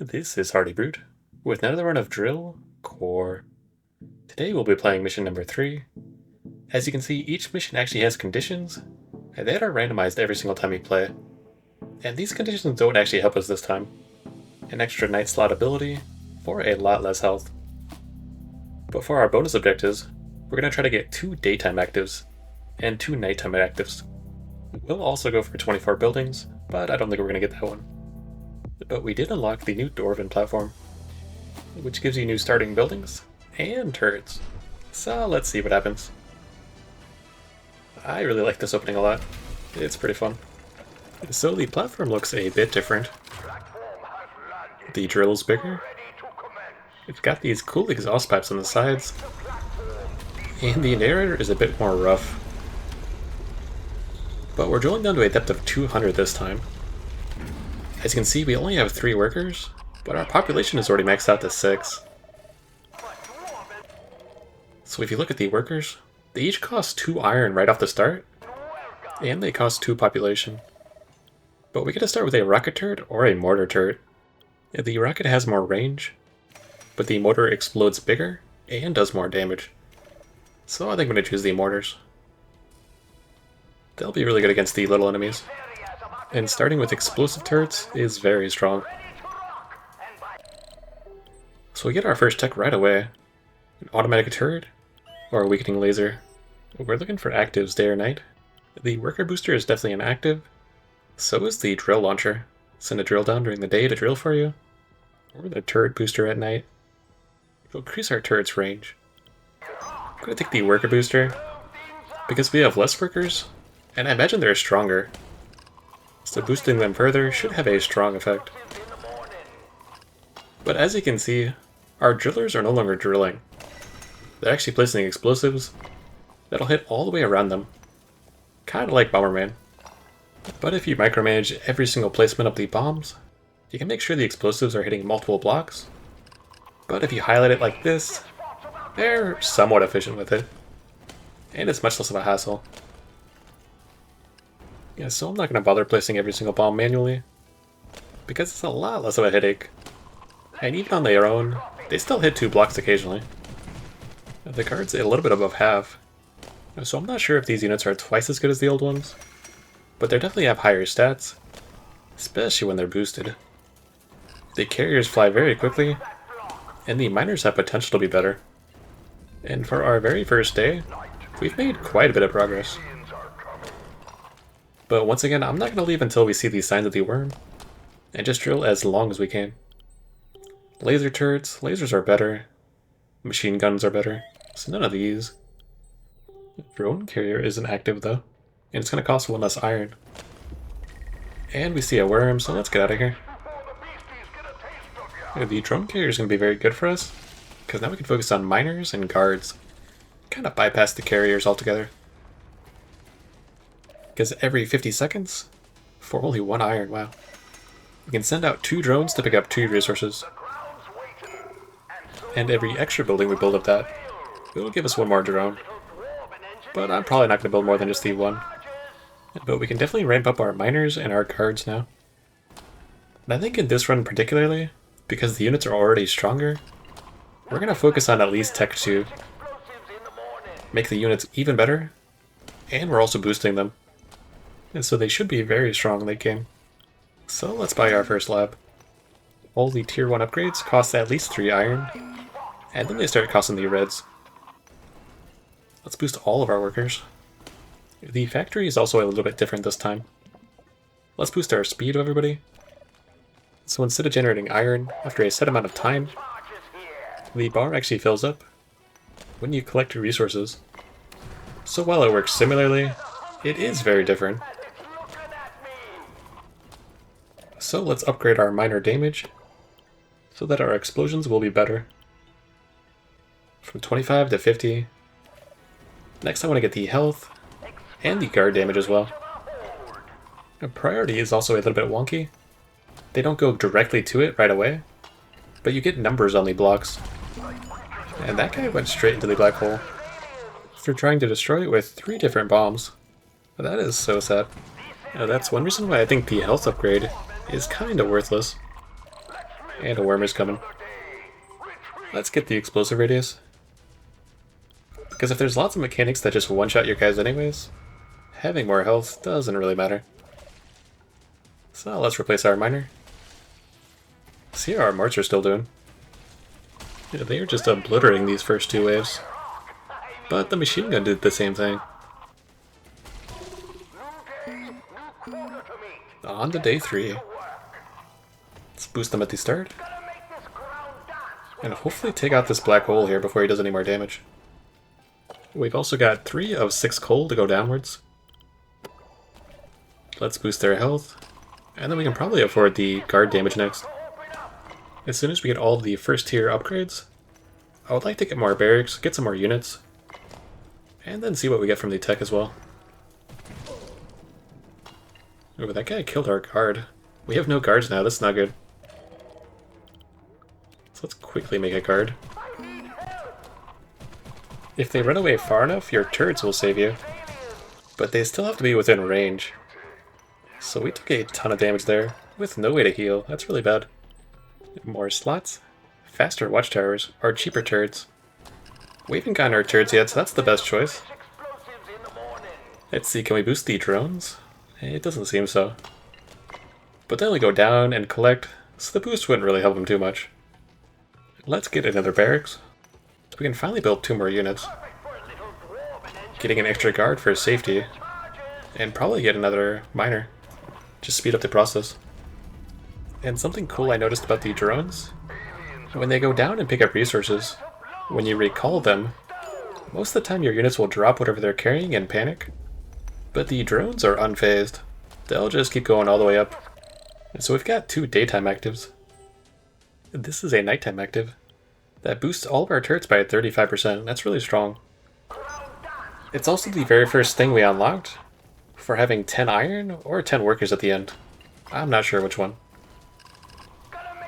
This is Hardy Brute, with another run of Drill Core. Today we'll be playing mission number 3. As you can see, each mission actually has conditions, and they are randomized every single time we play. And these conditions don't actually help us this time. An extra night slot ability, for a lot less health. But for our bonus objectives, we're going to try to get 2 daytime actives, and 2 nighttime actives. We'll also go for 24 buildings, but I don't think we're going to get that one. But we did unlock the new Dwarven platform, which gives you new starting buildings and turrets. So let's see what happens. I really like this opening a lot. It's pretty fun. So the platform looks a bit different. The drill's bigger. It's got these cool exhaust pipes on the sides. And the narrator is a bit more rough. But we're drilling down to a depth of 200 this time. As you can see, we only have 3 workers, but our population is already maxed out to 6. So if you look at the workers, they each cost 2 iron right off the start, and they cost 2 population. But we get to start with a rocket turret or a mortar turret. The rocket has more range, but the mortar explodes bigger and does more damage. So I think I'm going to choose the mortars. They'll be really good against the little enemies. And starting with explosive turrets is very strong. So we get our first tech right away. An automatic turret, or a weakening laser. We're looking for actives day or night. The worker booster is definitely an active. So is the drill launcher. Send a drill down during the day to drill for you. Or the turret booster at night. It'll increase our turret's range. I'm going to take the worker booster, because we have less workers, and I imagine they're stronger. So boosting them further should have a strong effect. But as you can see, our drillers are no longer drilling. They're actually placing explosives that'll hit all the way around them. Kinda like Bomberman. But if you micromanage every single placement of the bombs, you can make sure the explosives are hitting multiple blocks. But if you highlight it like this, they're somewhat efficient with it. And it's much less of a hassle. Yeah, so I'm not going to bother placing every single bomb manually, because it's a lot less of a headache. And even on their own, they still hit 2 blocks occasionally. The card's a little bit above half, so I'm not sure if these units are twice as good as the old ones, but they definitely have higher stats, especially when they're boosted. The carriers fly very quickly, and the miners have potential to be better. And for our very first day, we've made quite a bit of progress. But once again, I'm not going to leave until we see these signs of the worm, and just drill as long as we can. Laser turrets, lasers are better, machine guns are better, so none of these. Drone carrier isn't active though, and it's going to cost 1 less iron. And we see a worm, so let's get out of here. The drone carrier is going to be very good for us, because now we can focus on miners and guards. Kind of bypass the carriers altogether. Because every 50 seconds, for only 1 iron, wow. We can send out 2 drones to pick up 2 resources. And every extra building we build up that, it'll give us 1 more drone. But I'm probably not going to build more than just the 1. But we can definitely ramp up our miners and our guards now. And I think in this run particularly, because the units are already stronger, we're going to focus on at least Tech 2. Make the units even better, and we're also boosting them. And so they should be very strong late game. So let's buy our first lab. All the tier 1 upgrades cost at least 3 iron, and then they start costing the reds. Let's boost all of our workers. The factory is also a little bit different this time. Let's boost our speed of everybody. So instead of generating iron after a set amount of time, the bar actually fills up when you collect resources. So while it works similarly, it is very different. So let's upgrade our miner damage so that our explosions will be better. From 25 to 50. Next I want to get the health and the guard damage as well. Priority is also a little bit wonky. They don't go directly to it right away, but you get numbers on the blocks. And that guy went straight into the black hole after trying to destroy it with 3 different bombs. That is so sad. That's one reason why I think the health upgrade is kinda worthless. And a worm is coming. Let's get the explosive radius. Because if there's lots of mechanics that just one-shot your guys anyways, having more health doesn't really matter. So let's replace our miner. See how our marts are still doing. Yeah, they are just obliterating these first two waves. But the machine gun did the same thing. On to day 3. Let's boost them at the start. And hopefully take out this black hole here before he does any more damage. We've also got 3 of 6 coal to go downwards. Let's boost their health. And then we can probably afford the guard damage next. As soon as we get all the first tier upgrades, I would like to get more barracks, get some more units, and then see what we get from the tech as well. Ooh, that guy killed our guard. We have no guards now, that's not good. So let's quickly make a guard. If they run away far enough, your turrets will save you. But they still have to be within range. So we took a ton of damage there, with no way to heal. That's really bad. More slots, faster watchtowers, or cheaper turrets. We haven't gotten our turrets yet, so that's the best choice. Let's see, can we boost the drones? It doesn't seem so. But they only go down and collect, so the boost wouldn't really help them too much. Let's get another barracks. So we can finally build 2 more units. Getting an extra guard for safety. And probably get another miner. Just speed up the process. And something cool I noticed about the drones, when they go down and pick up resources, when you recall them, most of the time your units will drop whatever they're carrying and panic. But the drones are unfazed. They'll just keep going all the way up. And so we've got 2 daytime actives. This is a nighttime active. That boosts all of our turrets by 35%. That's really strong. It's also the very first thing we unlocked for having 10 iron or 10 workers at the end. I'm not sure which one.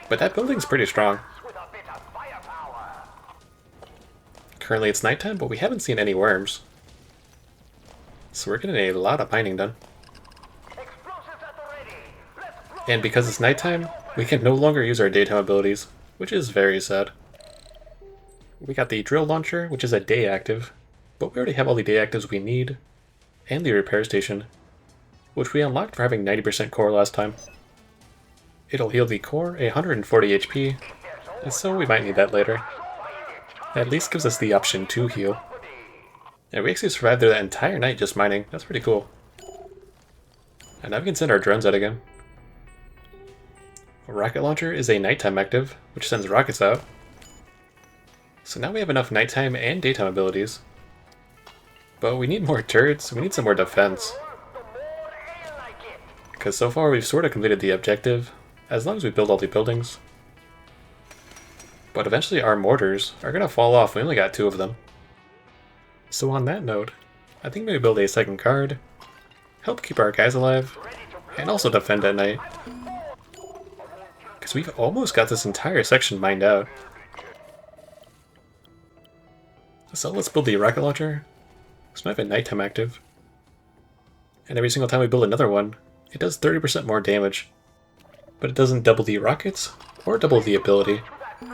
But that building's pretty strong. Currently it's nighttime, but we haven't seen any worms. So we're getting a lot of mining done. And because it's nighttime, we can no longer use our daytime abilities, which is very sad. We got the drill launcher, which is a day active, but we already have all the day actives we need, and the repair station, which we unlocked for having 90% core last time. It'll heal the core 140 HP, and so we might need that later. At least gives us the option to heal. And we actually survived there that entire night just mining. That's pretty cool. And now we can send our drones out again. A rocket launcher is a nighttime active, which sends rockets out. So now we have enough nighttime and daytime abilities. But we need more turrets, we need some more defense. Because so far we've sort of completed the objective, as long as we build all the buildings. But eventually our mortars are going to fall off, we only got 2 of them. So on that note, I think maybe build a second card, help keep our guys alive, and also defend at night. Because we've almost got this entire section mined out. So let's build the rocket launcher. So we have a nighttime active. And every single time we build another one, it does 30% more damage. But it doesn't double the rockets, or double the ability.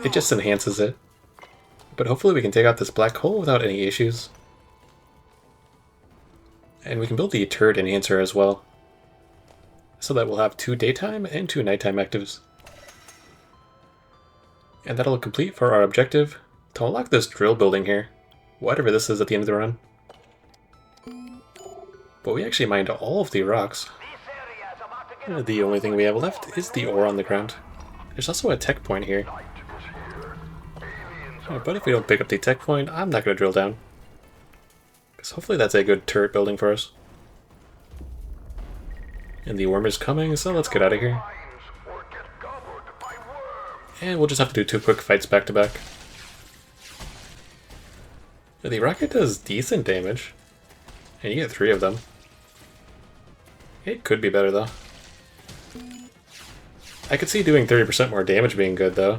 It just enhances it. But hopefully we can take out this black hole without any issues. And we can build the turret enhancer as well. So that we'll have 2 daytime and 2 nighttime actives. And that'll complete for our objective to unlock this drill building here. Whatever this is at the end of the run. But we actually mined all of the rocks. The only thing we have left is the ore on the ground. There's also a tech point here. But if we don't pick up the tech point, I'm not going to drill down. Because hopefully that's a good turret building for us. And the worm is coming, so let's get out of here. And we'll just have to do 2 quick fights back to back. The rocket does decent damage. And you get 3 of them. It could be better though. I could see doing 30% more damage being good though.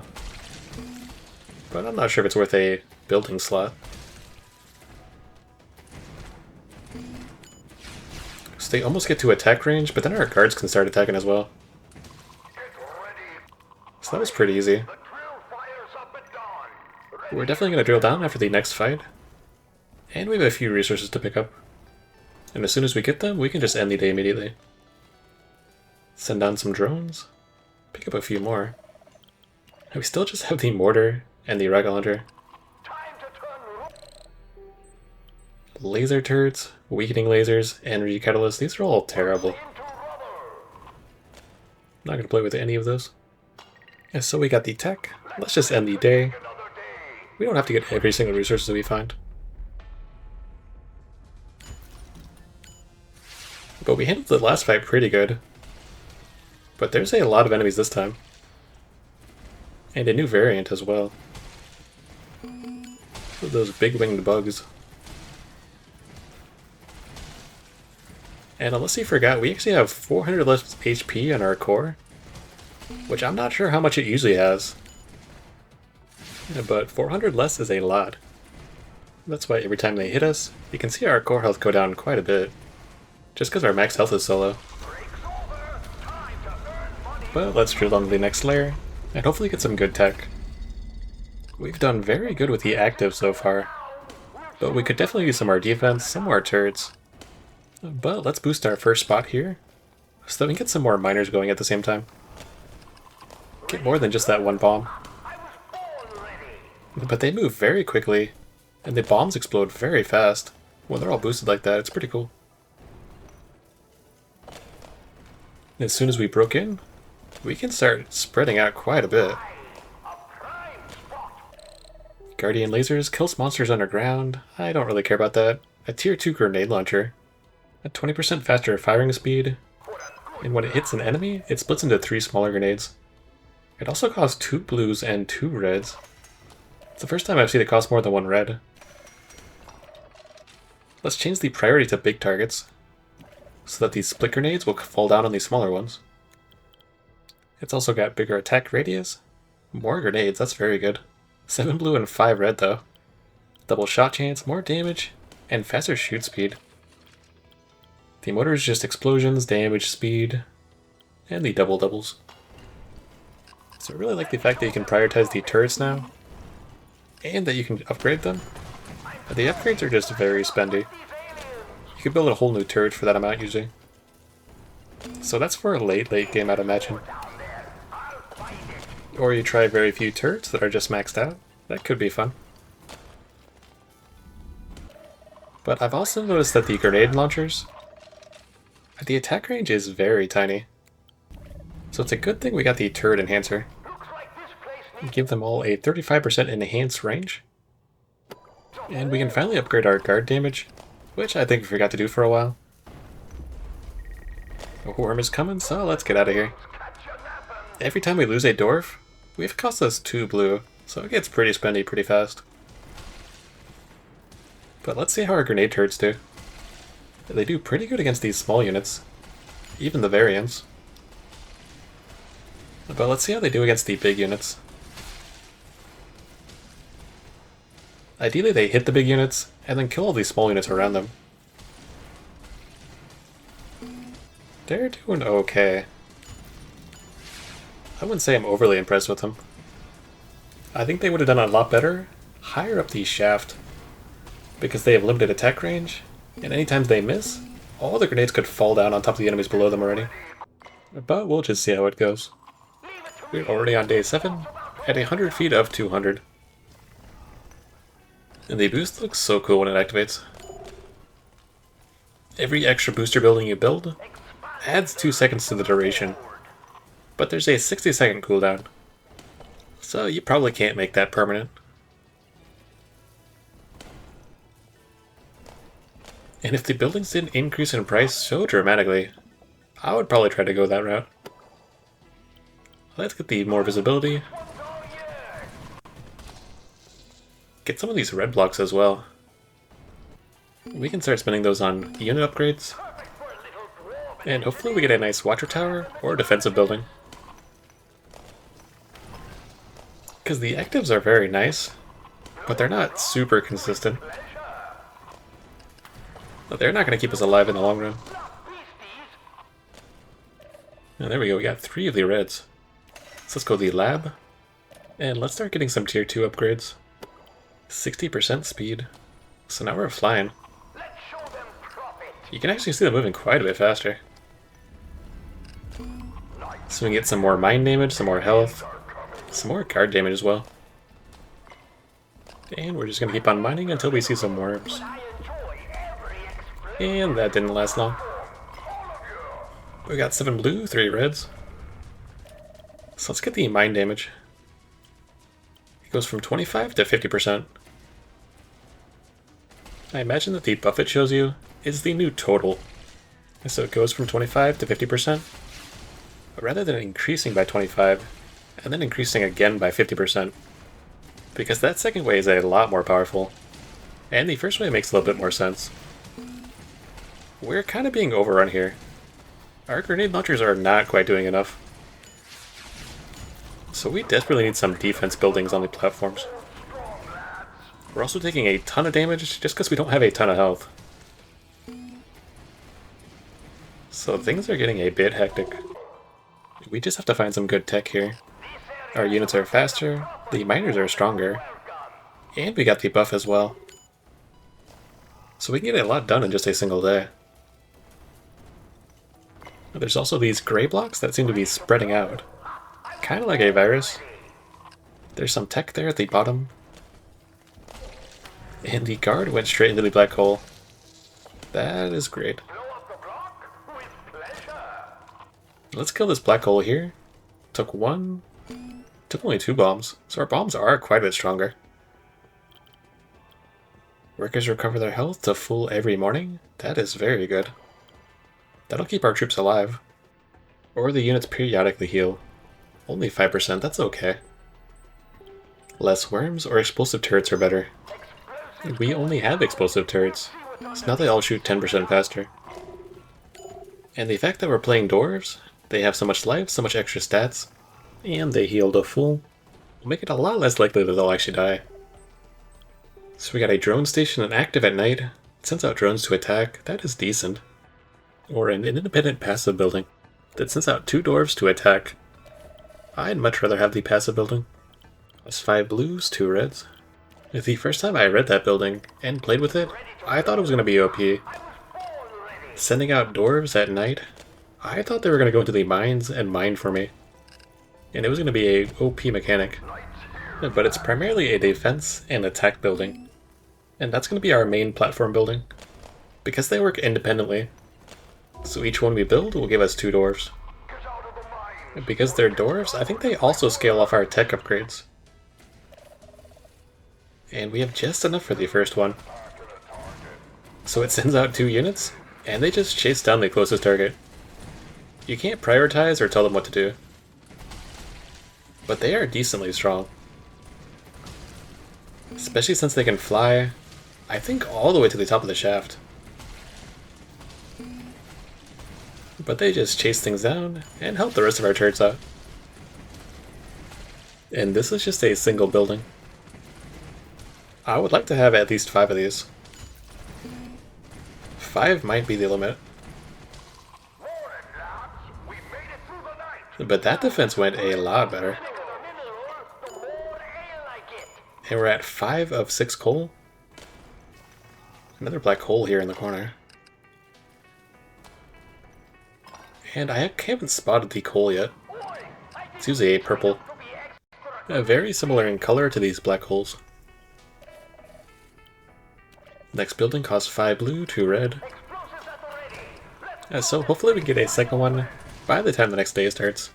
But I'm not sure if it's worth a building slot. So they almost get to attack range, but then our guards can start attacking as well. So that was pretty easy. We're definitely going to drill down after the next fight. And we have a few resources to pick up. And as soon as we get them, we can just end the day immediately. Send down some drones. Pick up a few more. And we still just have the mortar and the rocket launcher. Laser turrets, weakening lasers, energy catalysts, these are all terrible. I'm not going to play with any of those. And so we got the tech. Let's just end the day. We don't have to get every single resource that we find. But we handled the last fight pretty good. But there's a lot of enemies this time. And a new variant as well. Those big winged bugs. And unless you forgot, we actually have 400 less HP on our core. Which I'm not sure how much it usually has. Yeah, but 400 less is a lot. That's why every time they hit us, you can see our core health go down quite a bit. Just because our max health is so low. But let's drill down to the next layer, and hopefully get some good tech. We've done very good with the active so far. But we could definitely use some more defense, some more turrets. But let's boost our first spot here, so that we can get some more miners going at the same time. Get more than just that one bomb. But they move very quickly, and the bombs explode very fast. When they're all boosted like that, it's pretty cool. As soon as we broke in, we can start spreading out quite a bit. Guardian lasers kills monsters underground. I don't really care about that. A tier 2 grenade launcher. A 20% faster firing speed. And when it hits an enemy, it splits into 3 smaller grenades. It also costs 2 blues and 2 reds. It's the first time I've seen it cost more than 1 red. Let's change the priority to big targets, so that these split grenades will fall down on these smaller ones. It's also got bigger attack radius. More grenades, that's very good. 7 blue and 5 red though. Double shot chance, more damage, and faster shoot speed. The motor is just explosions, damage, speed, and the double doubles. So I really like the fact that you can prioritize the turrets now, and that you can upgrade them. The upgrades are just very spendy. You could build a whole new turret for that amount usually. So that's for a late game I'd imagine. Or you try very few turrets that are just maxed out. That could be fun. But I've also noticed that the grenade launchers, the attack range is very tiny. So it's a good thing we got the turret enhancer. Give them all a 35% enhanced range. And we can finally upgrade our guard damage, which I think we forgot to do for a while. A worm is coming, so let's get out of here. Every time we lose a dwarf, we've cost us 2 blue, so it gets pretty spendy pretty fast. But let's see how our grenade turrets do. They do pretty good against these small units, even the variants. But let's see how they do against the big units. Ideally they hit the big units, and then kill all these small units around them. They're doing okay. I wouldn't say I'm overly impressed with them. I think they would have done a lot better higher up the shaft, because they have limited attack range, and anytime they miss, all the grenades could fall down on top of the enemies below them already. But we'll just see how it goes. We're already on day 7, at 100 feet of 200. And the boost looks so cool when it activates. Every extra booster building you build adds 2 seconds to the duration, but there's a 60-second cooldown, so you probably can't make that permanent. And if the buildings didn't increase in price so dramatically, I would probably try to go that route. Let's get the more visibility. Get some of these red blocks as well. We can start spending those on unit upgrades. And hopefully we get a nice watcher tower or defensive building. Because the actives are very nice, but they're not super consistent. They're not going to keep us alive in the long run. And there we go, we got 3 of the reds. So let's go to the lab, and let's start getting some tier 2 upgrades. 60% speed. So now we're flying. You can actually see them moving quite a bit faster. So we can get some more mine damage, some more health, some more guard damage as well. And we're just going to keep on mining until we see some worms. And that didn't last long. We got 7 blue, 3 reds. So let's get the mine damage. It goes from 25 to 50%. I imagine that the buff it shows you is the new total. So it goes from 25 to 50%. But rather than increasing by 25, and then increasing again by 50%. Because that second way is a lot more powerful. And the first way makes a little bit more sense. We're kind of being overrun here. Our grenade launchers are not quite doing enough. So we desperately need some defense buildings on the platforms. We're also taking a ton of damage just because we don't have a ton of health. So things are getting a bit hectic. We just have to find some good tech here. Our units are faster, the miners are stronger, and we got the buff as well. So we can get a lot done in just a single day. There's also these gray blocks that seem to be spreading out. Kind of like a virus. There's some tech there at the bottom. And the guard went straight into the black hole. That is great. Let's kill this black hole here. Took only 2 bombs, so our bombs are quite a bit stronger. Workers recover their health to full every morning. That is very good. That'll keep our troops alive. Or the units periodically heal. Only 5%, that's okay. Less worms or explosive turrets are better. We only have explosive turrets, so now they all shoot 10% faster. And the fact that we're playing dwarves, they have so much life, so much extra stats, and they heal to full, will make it a lot less likely that they'll actually die. So we got a drone station and active at night. It sends out drones to attack, that is decent. Or an independent passive building that sends out 2 dwarves to attack. I'd much rather have the passive building. That's 5 blues, 2 reds. The first time I read that building and played with it, I thought it was going to be OP. Sending out dwarves at night, I thought they were going to go into the mines and mine for me. And it was going to be a OP mechanic. But it's primarily a defense and attack building. And that's going to be our main platform building. Because they work independently. So each one we build will give us 2 dwarves. Because they're dwarves, I think they also scale off our tech upgrades. And we have just enough for the first one. So it sends out 2 units, and they just chase down the closest target. You can't prioritize or tell them what to do. But they are decently strong. Especially since they can fly, I think, all the way to the top of the shaft. But they just chase things down and help the rest of our turrets out. And this is just a single building. I would like to have at least 5 of these. 5 might be the limit. But that defense went a lot better. And we're at 5 of 6 coal. Another black hole here in the corner. And I haven't spotted the coal yet. It's usually a purple. Very similar in color to these black holes. Next building costs 5 blue, 2 red. So hopefully we can get a second one by the time the next day starts.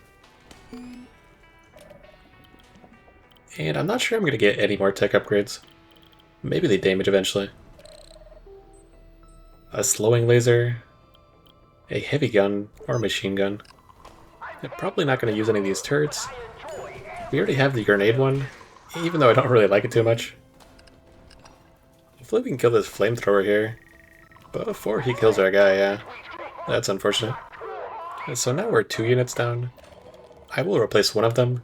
And I'm not sure I'm going to get any more tech upgrades. Maybe the damage eventually. A slowing laser, a heavy gun, or machine gun. I'm probably not going to use any of these turrets. We already have the grenade one, even though I don't really like it too much. Hopefully we can kill this flamethrower here. But before he kills our guy, yeah. That's unfortunate. So now we're 2 units down. I will replace one of them.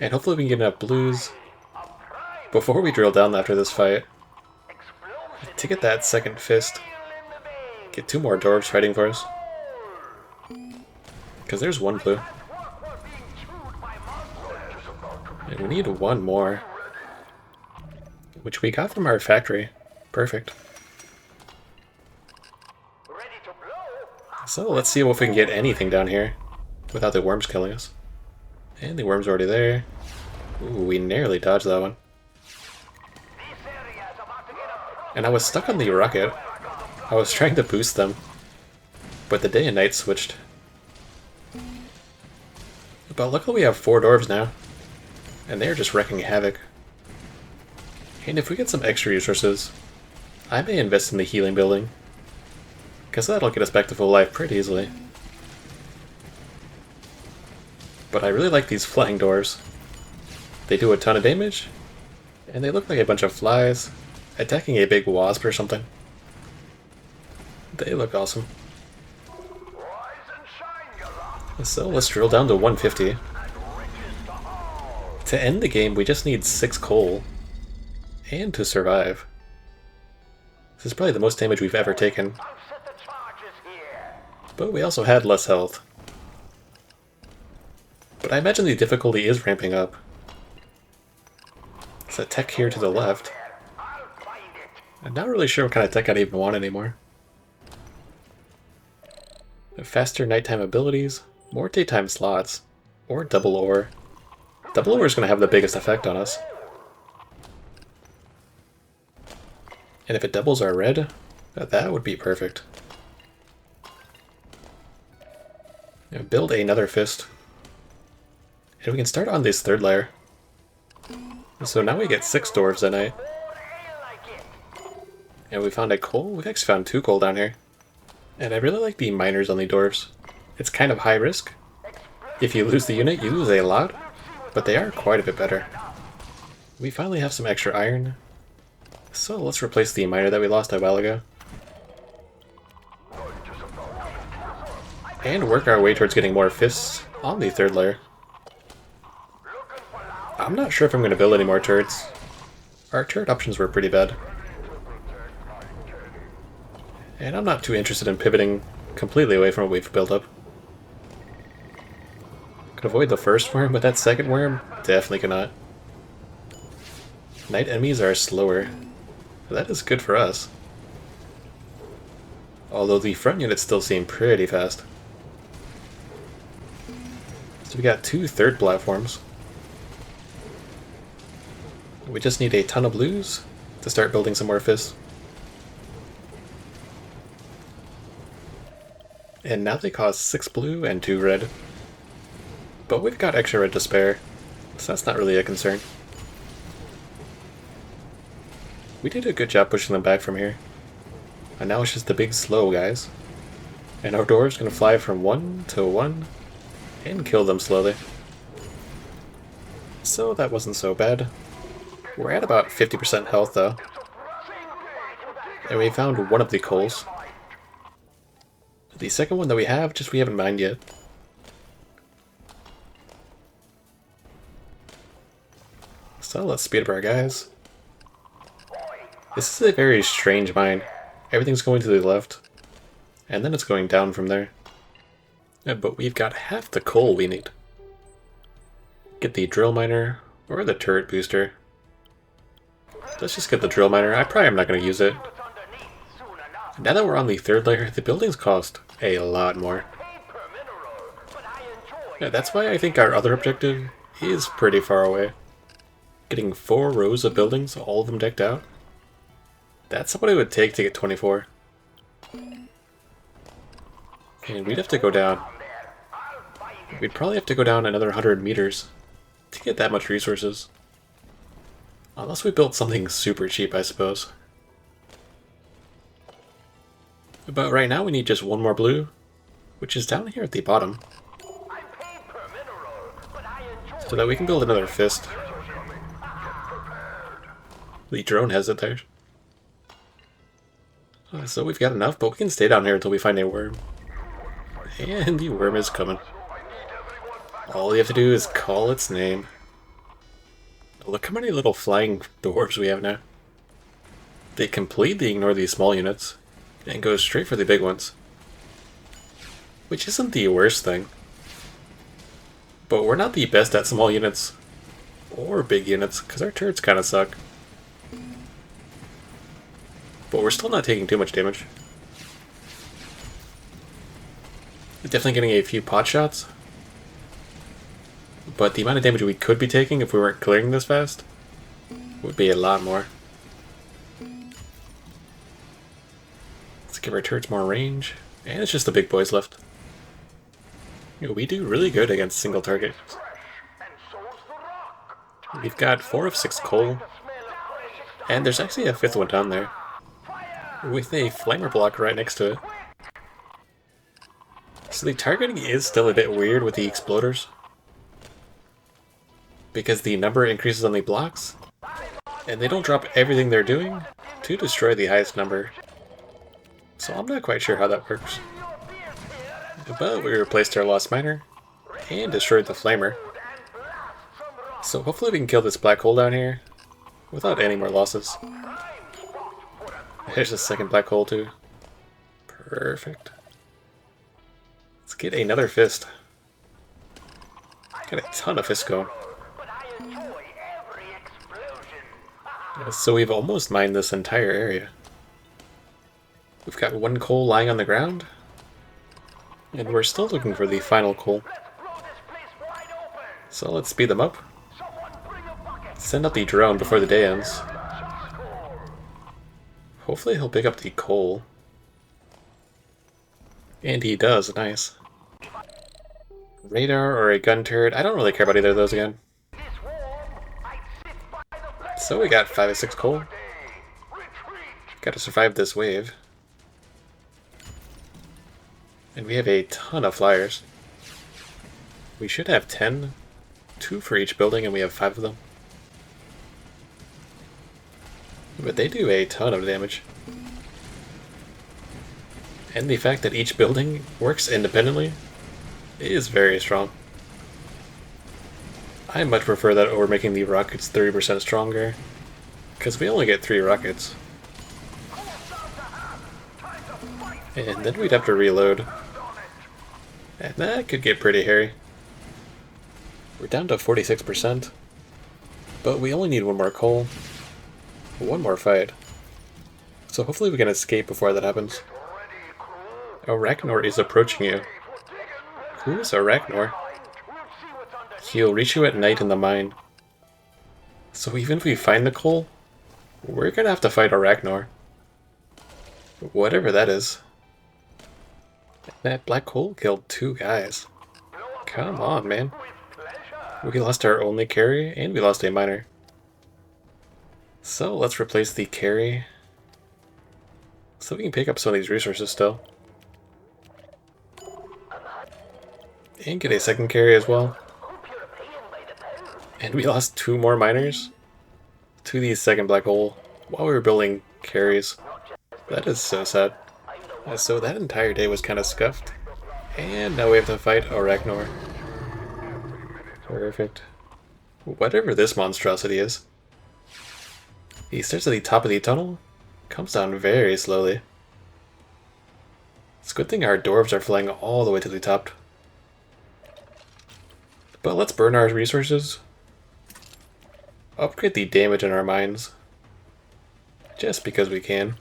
And hopefully we can get enough blues before we drill down after this fight to get that second fist. Get 2 more dwarves fighting for us. Because there's 1 blue. And we need one more, which we got from our factory. Perfect. So let's see if we can get anything down here without the worms killing us. And the worm's already there. Ooh, we nearly dodged that one. And I was stuck on the rocket. I was trying to boost them, but the day and night switched. But luckily we have 4 dwarves now, and they're just wrecking havoc. And if we get some extra resources, I may invest in the healing building, because that'll get us back to full life pretty easily. But I really like these flying dwarves. They do a ton of damage, and they look like a bunch of flies attacking a big wasp or something. They look awesome. So let's drill down to 150. To end the game, we just need 6 coal. And to survive. This is probably the most damage we've ever taken. But we also had less health. But I imagine the difficulty is ramping up. There's a tech here to the left. I'm not really sure what kind of tech I'd even want anymore. Faster nighttime abilities, more daytime slots, or double ore. Double ore is going to have the biggest effect on us. And if it doubles our red, that would be perfect. Now build another fist. And we can start on this 3rd layer. So now we get 6 dwarves that night. And we found a coal. We've actually found 2 coal down here. And I really like the miners on the dwarves. It's kind of high risk. If you lose the unit, you lose a lot, but they are quite a bit better. We finally have some extra iron. So let's replace the miner that we lost a while ago. And work our way towards getting more fists on the 3rd layer. I'm not sure if I'm going to build any more turrets. Our turret options were pretty bad. And I'm not too interested in pivoting completely away from what we've built up. Could avoid the first worm, but that second worm, definitely cannot. Night enemies are slower. That is good for us. Although the front units still seem pretty fast. So we got 2 third platforms. We just need a ton of blues to start building some more fists. And now they cost 6 blue and 2 red. But we've got extra red to spare, so that's not really a concern. We did a good job pushing them back from here. And now it's just the big slow guys. And our dwarves gonna fly from 1 to 1 and kill them slowly. So that wasn't so bad. We're at about 50% health though. And we found one of the coals. The second one that we haven't mined yet. So let's speed up our guys. This is a very strange mine. Everything's going to the left, and then it's going down from there. But we've got half the coal we need. Get the drill miner, or the turret booster. Let's just get the drill miner. I probably am not going to use it. Now that we're on the 3rd layer, the buildings cost a lot more. Yeah, that's why I think our other objective is pretty far away. Getting 4 rows of buildings, all of them decked out. That's what it would take to get 24. And we'd have to go down. We'd probably have to go down another 100 meters to get that much resources. Unless we built something super cheap, I suppose. But right now we need just 1 more blue, which is down here at the bottom. So that we can build another fist. The drone has it there. So we've got enough, but we can stay down here until we find a worm. And the worm is coming. All you have to do is call its name. Look how many little flying dwarves we have now. They completely ignore these small units and go straight for the big ones. Which isn't the worst thing. But we're not the best at small units or big units, because our turrets kind of suck. But we're still not taking too much damage. Definitely getting a few pot shots. But the amount of damage we could be taking if we weren't clearing this fast would be a lot more. Let's give our turrets more range. And it's just the big boys left. We do really good against single targets. We've got 4 of 6 coal. And there's actually a 5th one down there, with a flamer block right next to it. So the targeting is still a bit weird with the exploders, because the number increases on the blocks, and they don't drop everything they're doing to destroy the highest number. So I'm not quite sure how that works. But we replaced our lost miner, and destroyed the flamer. So hopefully we can kill this black hole down here, without any more losses. There's a second black hole too. Perfect. Let's get another fist. Got a ton of fists going. So we've almost mined this entire area. We've got 1 coal lying on the ground, and we're still looking for the final coal. So let's speed them up. Send out the drone before the day ends. Hopefully he'll pick up the coal. And he does, nice. Radar or a gun turret, I don't really care about either of those again. So we got 5 of 6 coal. Gotta survive this wave. And we have a ton of flyers. We should have 10. 2 for each building, and we have 5 of them. But they do a ton of damage. And the fact that each building works independently is very strong. I much prefer that over making the rockets 30% stronger, because we only get 3 rockets. And then we'd have to reload. And that could get pretty hairy. We're down to 46%, but we only need 1 more coal. 1 more fight. So hopefully we can escape before that happens. Arachnor is approaching you. Who is Arachnor? He'll reach you at night in the mine. So even if we find the coal, we're gonna have to fight Arachnor. Whatever that is. That black hole killed 2 guys. Come on, man. We lost our only carry, and we lost a miner. So let's replace the carry, so we can pick up some of these resources still. And get a second carry as well. And we lost 2 more miners to the second black hole while we were building carries. That is so sad. So that entire day was kind of scuffed. And now we have to fight Arachnor. Perfect. Whatever this monstrosity is. He starts at the top of the tunnel, comes down very slowly. It's a good thing our dwarves are flying all the way to the top. But let's burn our resources. Upgrade the damage in our mines. Just because we can.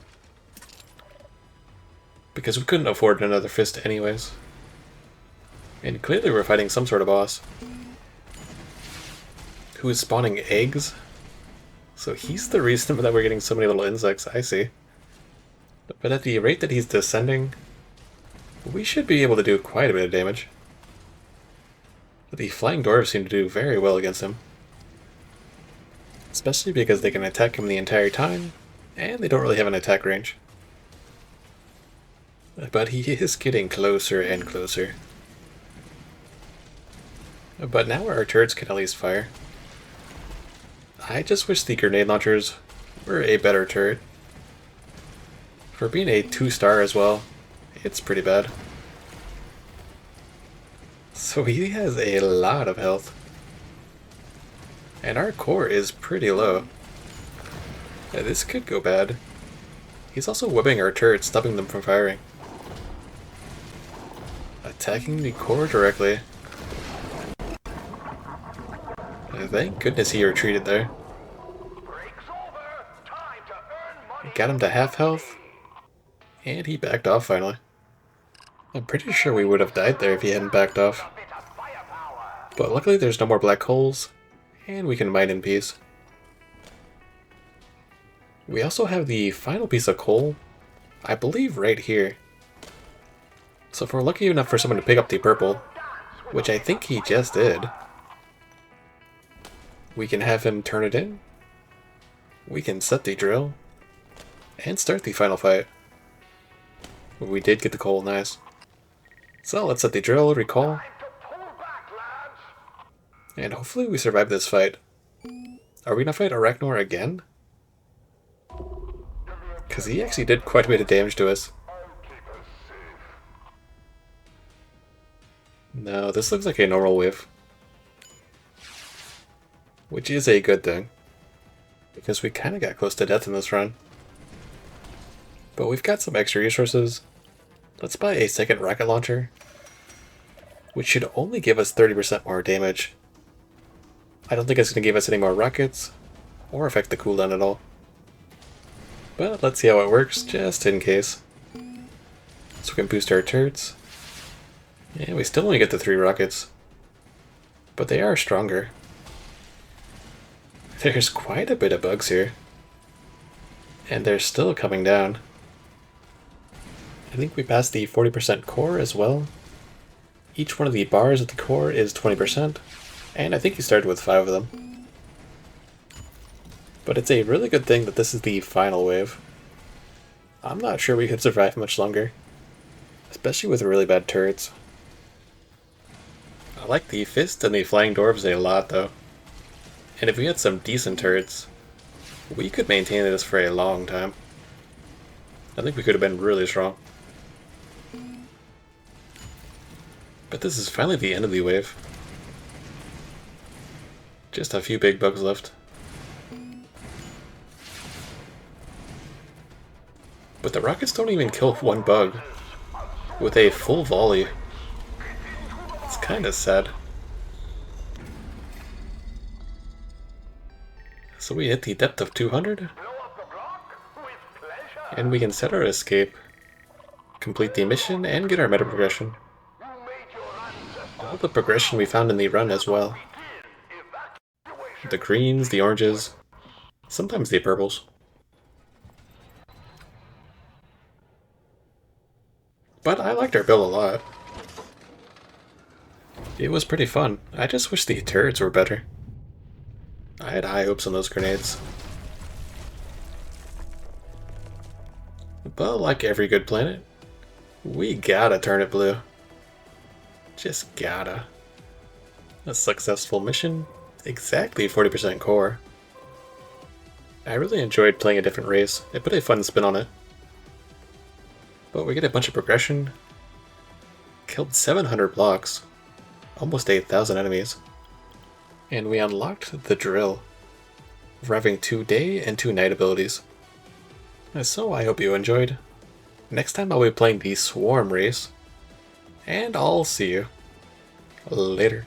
Because we couldn't afford another fist anyways. And clearly we're fighting some sort of boss. Who is spawning eggs? So he's the reason that we're getting so many little insects, I see. But at the rate that he's descending, we should be able to do quite a bit of damage. The flying dwarves seem to do very well against him. Especially because they can attack him the entire time, and they don't really have an attack range. But he is getting closer and closer. But now our turrets can at least fire. I just wish the grenade launchers were a better turret. For being a 2-star as well, it's pretty bad. So he has a lot of health. And our core is pretty low. This could go bad. He's also webbing our turrets, stopping them from firing. Attacking the core directly. Thank goodness he retreated there. Got him to half health, and he backed off finally. I'm pretty sure we would have died there if he hadn't backed off. But luckily there's no more black holes, and we can mine in peace. We also have the final piece of coal, I believe right here. So if we're lucky enough for someone to pick up the purple, which I think he just did, we can have him turn it in. We can set the drill, and start the final fight. We did get the coal, nice. So let's set the drill, recall, and hopefully we survive this fight. Are we gonna fight Arachnor again? Because he actually did quite a bit of damage to us. No, this looks like a normal wave. Which is a good thing. Because we kind of got close to death in this run. But we've got some extra resources. Let's buy a second rocket launcher, which should only give us 30% more damage. I don't think it's going to give us any more rockets, or affect the cooldown at all. But let's see how it works, just in case. So we can boost our turrets. Yeah, we still only get the 3 rockets. But they are stronger. There's quite a bit of bugs here. And they're still coming down. I think we passed the 40% core as well. Each one of the bars at the core is 20%, and I think he started with 5 of them. But it's a really good thing that this is the final wave. I'm not sure we could survive much longer, especially with really bad turrets. I like the Fist and the Flying Dwarves a lot though. And if we had some decent turrets, we could maintain this for a long time. I think we could have been really strong. But this is finally the end of the wave. Just a few big bugs left. But the rockets don't even kill one bug with a full volley. It's kinda sad. So we hit the depth of 200. And we can set our escape, complete the mission, and get our meta progression. All the progression we found in the run as well. The greens, the oranges, sometimes the purples. But I liked our build a lot. It was pretty fun. I just wish the turrets were better. I had high hopes on those grenades. But like every good planet, we gotta turn it blue. Just gotta. A successful mission, exactly 40% core. I really enjoyed playing a different race. It put a fun spin on it. But we get a bunch of progression. Killed 700 blocks. Almost 8,000 enemies. And we unlocked the drill. For having 2 day and 2 night abilities. So I hope you enjoyed. Next time I'll be playing the Swarm race. And I'll see you later.